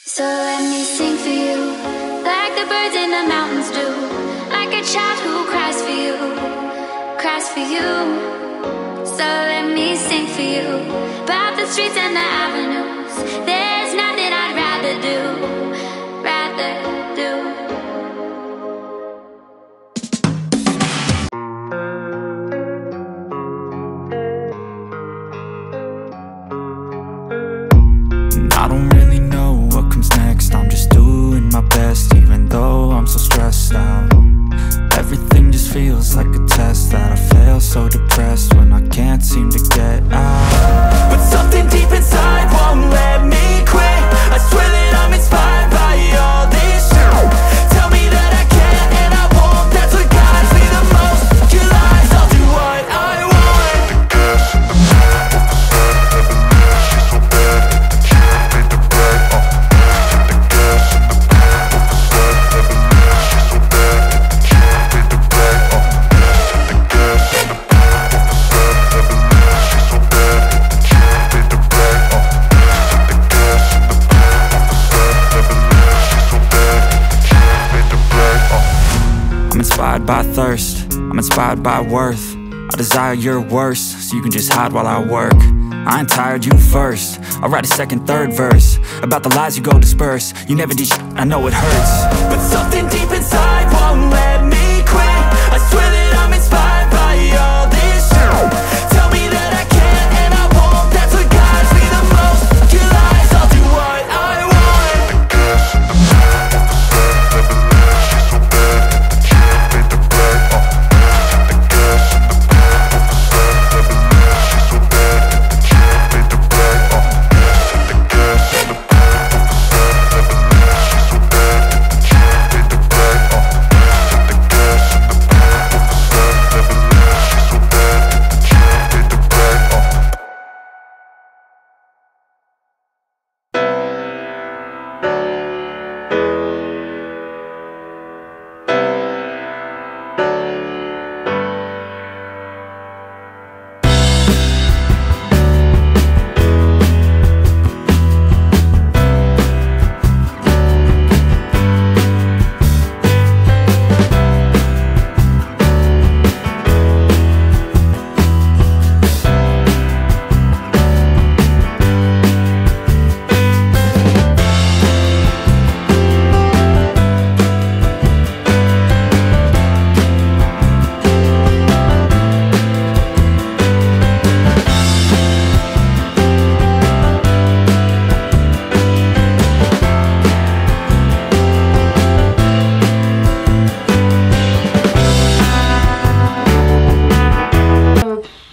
So let me sing for you, like the birds in the mountains do, like a child who cries for you, cries for you. So let me sing for you, about the streets and the avenues. There's nothing I'd rather do, rather do. I don't really know what comes next. I'm just doing my best, even though I'm so stressed out. Everything just feels like a test that I fail, so depressed when I can't seem to get out. But something deep inside won't let me quit. I swear that I'm inspired by all this shit. Tell me that I can and I won't. That's what guides me the most. Your lies, I'll do what I want. I'm inspired by thirst, I'm inspired by worth. I desire your worst, so you can just hide while I work. I ain't tired, you first. I'll write a second, third verse about the lies you go disperse. You never did shit, I know it hurts. But something deep inside won't let me quit. I swear that I'm inspired by all this shit. Tell me that I can and I won't. That's what guides me the most. Your lies, I'll do what I want.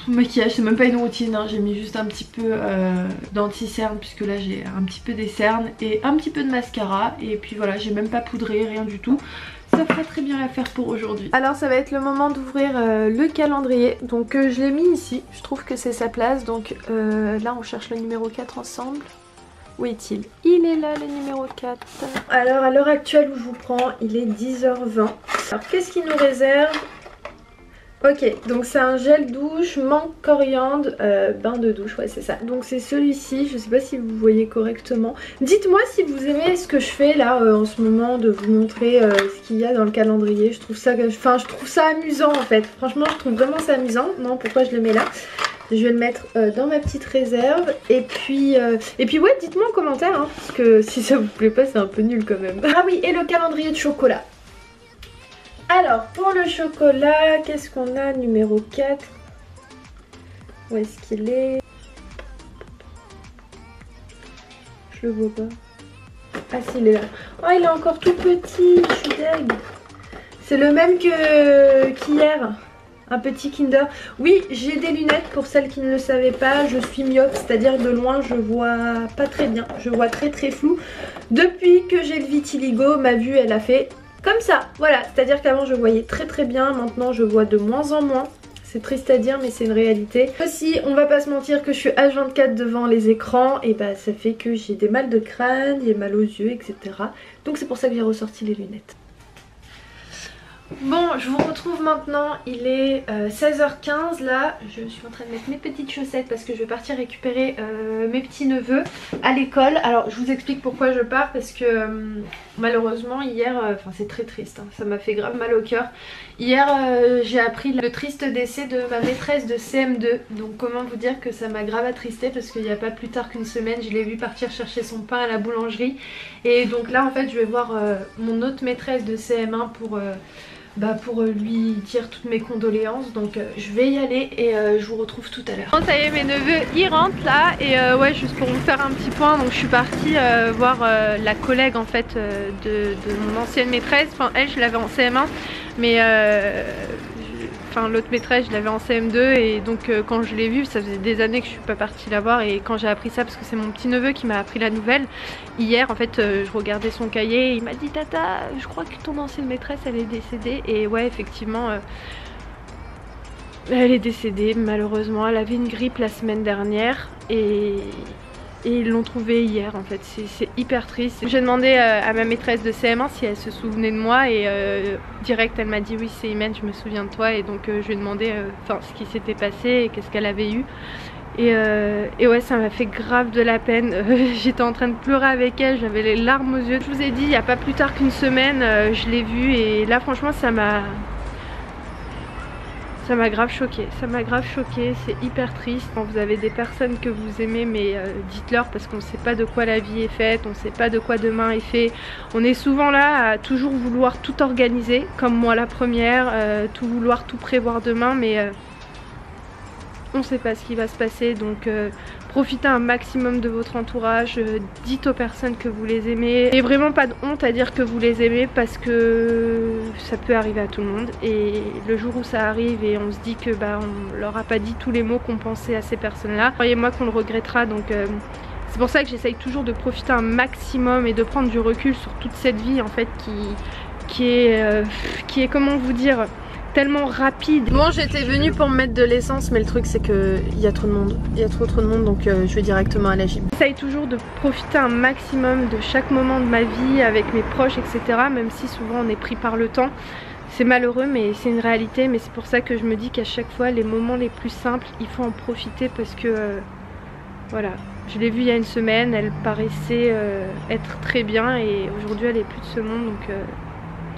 Maquillage, c'est même pas une routine, hein. J'ai mis juste un petit peu d'anti-cerne puisque là j'ai un petit peu des cernes et un petit peu de mascara et puis voilà, j'ai même pas poudré, rien du tout. Ça fera très bien l'affaire pour aujourd'hui. Alors ça va être le moment d'ouvrir le calendrier. Donc je l'ai mis ici, je trouve que c'est sa place. Donc là on cherche le numéro 4 ensemble. Où est-il? Il est là, le numéro 4. Alors à l'heure actuelle où je vous prends, il est 10h20. Alors qu'est-ce qu'il nous réserve? Ok, donc c'est un gel douche, menthe, coriandre, bain de douche, ouais c'est ça. Donc c'est celui-ci, je sais pas si vous voyez correctement. Dites-moi si vous aimez ce que je fais là en ce moment, de vous montrer ce qu'il y a dans le calendrier. Je trouve ça, je trouve ça amusant en fait. Franchement je trouve vraiment ça amusant. Non, pourquoi je le mets là? Je vais le mettre dans ma petite réserve. Et puis ouais, dites-moi en commentaire, hein, parce que si ça vous plaît pas c'est un peu nul quand même. Ah oui, et le calendrier de chocolat. Alors pour le chocolat, qu'est-ce qu'on a? Numéro 4. Où est-ce qu'il est? Je le vois pas. Ah si, il est là. Oh, il est encore tout petit, je suis deg. C'est le même qu'hier. Un petit Kinder. Oui, j'ai des lunettes pour celles qui ne le savaient pas. Je suis myope, c'est-à-dire de loin je vois pas très bien. Je vois très très flou. Depuis que j'ai le vitiligo, ma vue elle a fait comme ça. Voilà, c'est-à-dire qu'avant je voyais très très bien. Maintenant je vois de moins en moins. C'est triste à dire mais c'est une réalité. Aussi, on va pas se mentir que je suis H24 devant les écrans. Et bah ça fait que j'ai des mal de crâne, j'ai mal aux yeux, etc. Donc c'est pour ça que j'ai ressorti les lunettes. Bon, je vous retrouve maintenant, il est 16h15 là, je suis en train de mettre mes petites chaussettes parce que je vais partir récupérer mes petits neveux à l'école. Alors je vous explique pourquoi je pars parce que malheureusement hier, enfin c'est très triste, hein, ça m'a fait grave mal au cœur. Hier j'ai appris le triste décès de ma maîtresse de CM2, donc comment vous dire que ça m'a grave attristé parce qu'il n'y a pas plus tard qu'une semaine je l'ai vu partir chercher son pain à la boulangerie. Et donc là en fait je vais voir mon autre maîtresse de CM1 pour lui dire toutes mes condoléances, donc je vais y aller et je vous retrouve tout à l'heure. Bon, ça y est, mes neveux ils rentrent là et ouais, juste pour vous faire un petit point, donc je suis partie voir la collègue en fait de mon ancienne maîtresse. Enfin elle je l'avais en CM1 mais enfin l'autre maîtresse je l'avais en CM2 et donc quand je l'ai vue, ça faisait des années que je suis pas partie la voir, et quand j'ai appris ça, parce que c'est mon petit neveu qui m'a appris la nouvelle hier en fait, je regardais son cahier et il m'a dit tata je crois que ton ancienne maîtresse elle est décédée. Et ouais effectivement elle est décédée malheureusement, elle avait une grippe la semaine dernière et ils l'ont trouvée hier en fait, c'est hyper triste. J'ai demandé à ma maîtresse de CM1 si elle se souvenait de moi et direct elle m'a dit oui c'est Imen, je me souviens de toi, et donc je lui ai demandé ce qui s'était passé et qu'est-ce qu'elle avait eu. Et ouais ça m'a fait grave de la peine, j'étais en train de pleurer avec elle, j'avais les larmes aux yeux. Je vous ai dit il n'y a pas plus tard qu'une semaine je l'ai vue et là franchement ça m'a grave choquée, c'est hyper triste. Quand vous avez des personnes que vous aimez, mais dites-leur, parce qu'on ne sait pas de quoi la vie est faite, on ne sait pas de quoi demain est fait. On est souvent là à toujours vouloir tout organiser, comme moi la première, tout vouloir tout prévoir demain, mais on ne sait pas ce qui va se passer, donc profitez un maximum de votre entourage, dites aux personnes que vous les aimez, et vraiment pas de honte à dire que vous les aimez parce que ça peut arriver à tout le monde, et le jour où ça arrive et on se dit que on leur a pas dit tous les mots qu'on pensait à ces personnes là, croyez-moi qu'on le regrettera. Donc c'est pour ça que j'essaye toujours de profiter un maximum et de prendre du recul sur toute cette vie en fait qui est comment vous dire, tellement rapide. Bon j'étais venue pour me mettre de l'essence, mais le truc c'est que il y a trop de monde, il y a trop de monde, donc je vais directement à la gym. J'essaye toujours de profiter un maximum de chaque moment de ma vie avec mes proches etc, même si souvent on est pris par le temps. C'est malheureux mais c'est une réalité, mais c'est pour ça que je me dis qu'à chaque fois les moments les plus simples il faut en profiter, parce que voilà, je l'ai vue il y a une semaine, elle paraissait être très bien et aujourd'hui elle est plus de ce monde, donc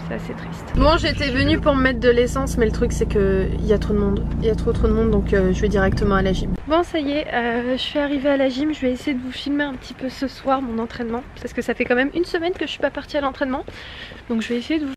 c'est assez triste. Bon j'étais venue pour me mettre de l'essence, mais le truc c'est que il y a trop de monde, il y a trop de monde, donc je vais directement à la gym. Bon ça y est, je suis arrivée à la gym, je vais essayer de vous filmer un petit peu ce soir mon entraînement, parce que ça fait quand même une semaine que je suis pas partie à l'entraînement, donc je vais essayer de vous...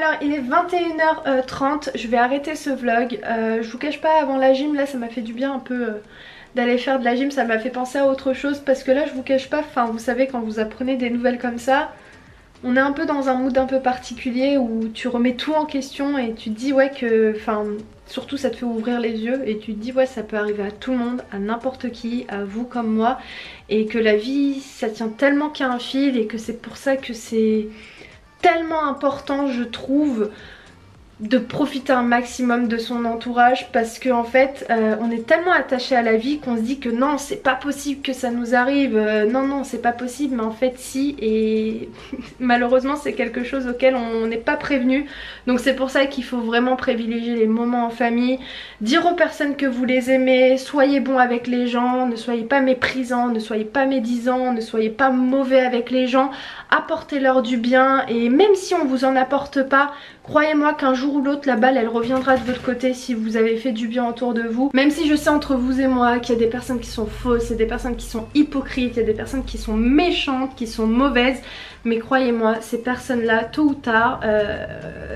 Alors il est 21h30, je vais arrêter ce vlog. Je vous cache pas, avant la gym là ça m'a fait du bien un peu d'aller faire de la gym, ça m'a fait penser à autre chose parce que là je vous cache pas, enfin vous savez quand vous apprenez des nouvelles comme ça, on est un peu dans un mood un peu particulier où tu remets tout en question et tu te dis ouais que, enfin surtout ça te fait ouvrir les yeux et tu te dis ouais ça peut arriver à tout le monde, à n'importe qui, à vous comme moi, et que la vie ça tient tellement qu'à un fil et que c'est pour ça que c'est tellement important je trouve de profiter un maximum de son entourage parce qu'en fait on est tellement attaché à la vie qu'on se dit que non c'est pas possible que ça nous arrive, non c'est pas possible, mais en fait si, et malheureusement c'est quelque chose auquel on n'est pas prévenu. Donc c'est pour ça qu'il faut vraiment privilégier les moments en famille, dire aux personnes que vous les aimez, soyez bons avec les gens, ne soyez pas méprisants, ne soyez pas médisants, ne soyez pas mauvais avec les gens, apportez-leur du bien, et même si on vous en apporte pas, croyez-moi qu'un jour ou l'autre la balle elle reviendra de votre côté si vous avez fait du bien autour de vous. Même si je sais entre vous et moi qu'il y a des personnes qui sont fausses, il y a des personnes qui sont hypocrites, il y a des personnes qui sont méchantes, qui sont mauvaises, mais croyez-moi ces personnes là tôt ou tard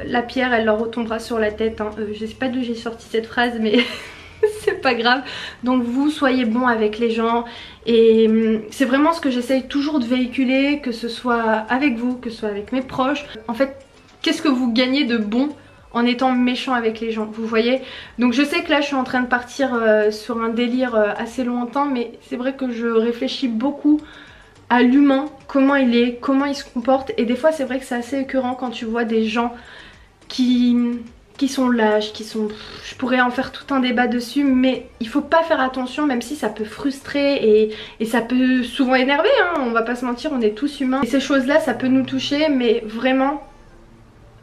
la pierre elle leur retombera sur la tête, hein. Je sais pas d'où j'ai sorti cette phrase mais c'est pas grave. Donc vous soyez bons avec les gens et c'est vraiment ce que j'essaye toujours de véhiculer, que ce soit avec vous, que ce soit avec mes proches. En fait qu'est-ce que vous gagnez de bon en étant méchant avec les gens, vous voyez? Donc je sais que là je suis en train de partir sur un délire assez lointain, mais c'est vrai que je réfléchis beaucoup à l'humain, comment il est, comment il se comporte, et des fois c'est vrai que c'est assez écœurant quand tu vois des gens qui sont lâches, qui sont... Je pourrais en faire tout un débat dessus, mais il faut pas faire attention, même si ça peut frustrer et ça peut souvent énerver, hein, on va pas se mentir, on est tous humains. Et ces choses là ça peut nous toucher, mais vraiment...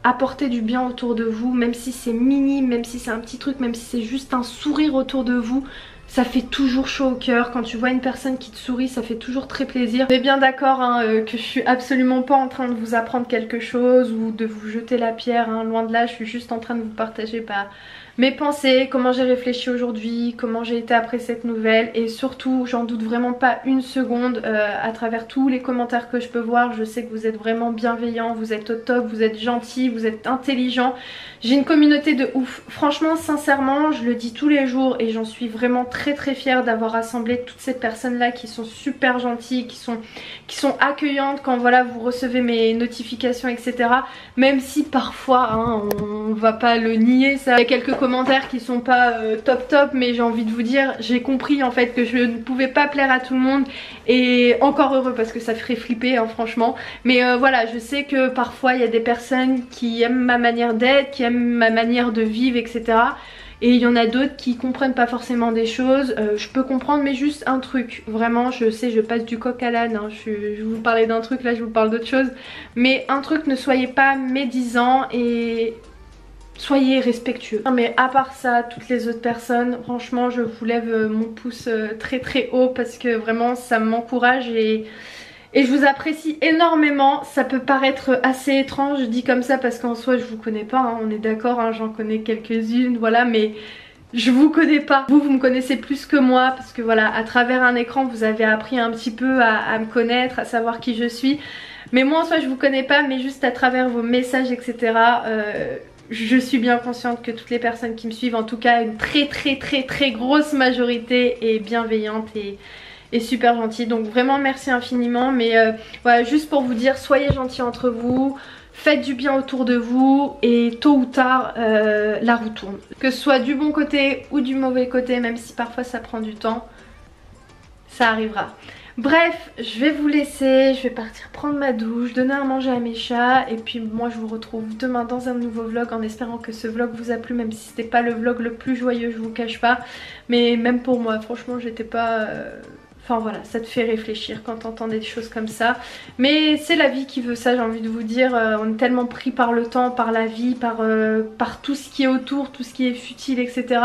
apportez du bien autour de vous, même si c'est minime, même si c'est un petit truc, même si c'est juste un sourire autour de vous, ça fait toujours chaud au cœur. Quand tu vois une personne qui te sourit, ça fait toujours très plaisir. On est bien d'accord hein, que je suis absolument pas en train de vous apprendre quelque chose ou de vous jeter la pierre, hein, loin de là, je suis juste en train de vous partager mes pensées, comment j'ai réfléchi aujourd'hui, comment j'ai été après cette nouvelle, et surtout j'en doute vraiment pas une seconde à travers tous les commentaires que je peux voir, je sais que vous êtes vraiment bienveillants, vous êtes au top, vous êtes gentils, vous êtes intelligents. J'ai une communauté de ouf, franchement sincèrement je le dis tous les jours et j'en suis vraiment très fière d'avoir rassemblé toutes ces personnes là qui sont super gentilles, qui sont accueillantes quand voilà vous recevez mes notifications etc. Même si parfois hein, on va pas le nier, ça, il y a quelques commentaires qui sont pas top, mais j'ai envie de vous dire, j'ai compris en fait que je ne pouvais pas plaire à tout le monde, et encore heureux parce que ça ferait flipper hein, franchement. Mais voilà, je sais que parfois il y a des personnes qui aiment ma manière d'être, qui aiment ma manière de vivre etc. Et il y en a d'autres qui comprennent pas forcément des choses, je peux comprendre, mais juste un truc, vraiment je sais je passe du coq à l'âne, hein. Je vous parlais d'un truc, là je vous parle d'autre chose, mais un truc, ne soyez pas médisants et soyez respectueux. Non, mais à part ça, toutes les autres personnes, franchement je vous lève mon pouce très haut parce que vraiment ça m'encourage et je vous apprécie énormément. Ça peut paraître assez étrange, je dis comme ça parce qu'en soi je vous connais pas, hein, on est d'accord, hein, j'en connais quelques-unes, voilà, mais je vous connais pas. Vous me connaissez plus que moi parce que voilà, à travers un écran vous avez appris un petit peu à me connaître, à savoir qui je suis. Mais moi en soi je vous connais pas, mais juste à travers vos messages etc. Je suis bien consciente que toutes les personnes qui me suivent, en tout cas une très grosse majorité, est bienveillante et super gentille, donc vraiment merci infiniment. Mais voilà, juste pour vous dire, soyez gentils entre vous, faites du bien autour de vous et tôt ou tard la roue tourne, que ce soit du bon côté ou du mauvais côté, même si parfois ça prend du temps, ça arrivera. Bref, je vais vous laisser, je vais partir prendre ma douche, donner à manger à mes chats, et puis moi je vous retrouve demain dans un nouveau vlog, en espérant que ce vlog vous a plu, même si c'était pas le vlog le plus joyeux, je vous cache pas, mais même pour moi franchement j'étais pas... Enfin voilà, ça te fait réfléchir quand t'entends des choses comme ça. Mais c'est la vie qui veut ça, j'ai envie de vous dire. On est tellement pris par le temps, par la vie, par tout ce qui est autour, tout ce qui est futile, etc.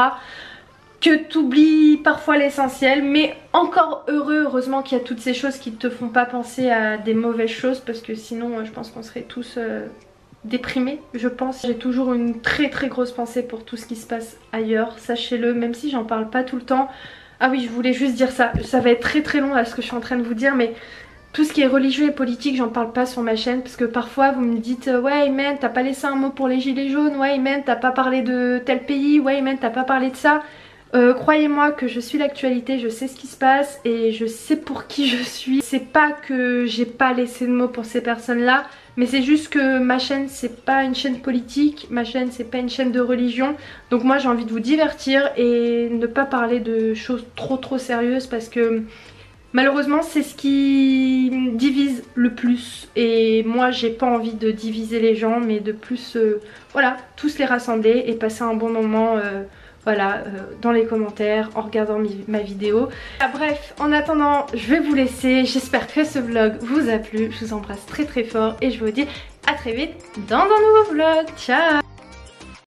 que t'oublies parfois l'essentiel. Mais encore heureusement qu'il y a toutes ces choses qui te font pas penser à des mauvaises choses. Parce que sinon je pense qu'on serait tous... déprimée, je pense. J'ai toujours une très grosse pensée pour tout ce qui se passe ailleurs, sachez-le, même si j'en parle pas tout le temps. Ah oui, je voulais juste dire ça, ça va être très long là ce que je suis en train de vous dire, mais Tout ce qui est religieux et politique, j'en parle pas sur ma chaîne parce que parfois vous me dites ouais Imen t'as pas laissé un mot pour les gilets jaunes, ouais Imen t'as pas parlé de tel pays, ouais Imen t'as pas parlé de ça. Croyez-moi que je suis l'actualité, je sais ce qui se passe et je sais pour qui je suis. C'est pas que j'ai pas laissé de mots pour ces personnes là, mais c'est juste que ma chaîne c'est pas une chaîne politique, ma chaîne c'est pas une chaîne de religion. Donc moi j'ai envie de vous divertir et ne pas parler de choses trop sérieuses parce que malheureusement c'est ce qui divise le plus et moi j'ai pas envie de diviser les gens mais de plus voilà, tous les rassembler et passer un bon moment voilà, dans les commentaires en regardant ma vidéo. Bref, en attendant je vais vous laisser, j'espère que ce vlog vous a plu, je vous embrasse très fort et je vous dis à très vite dans un nouveau vlog, ciao.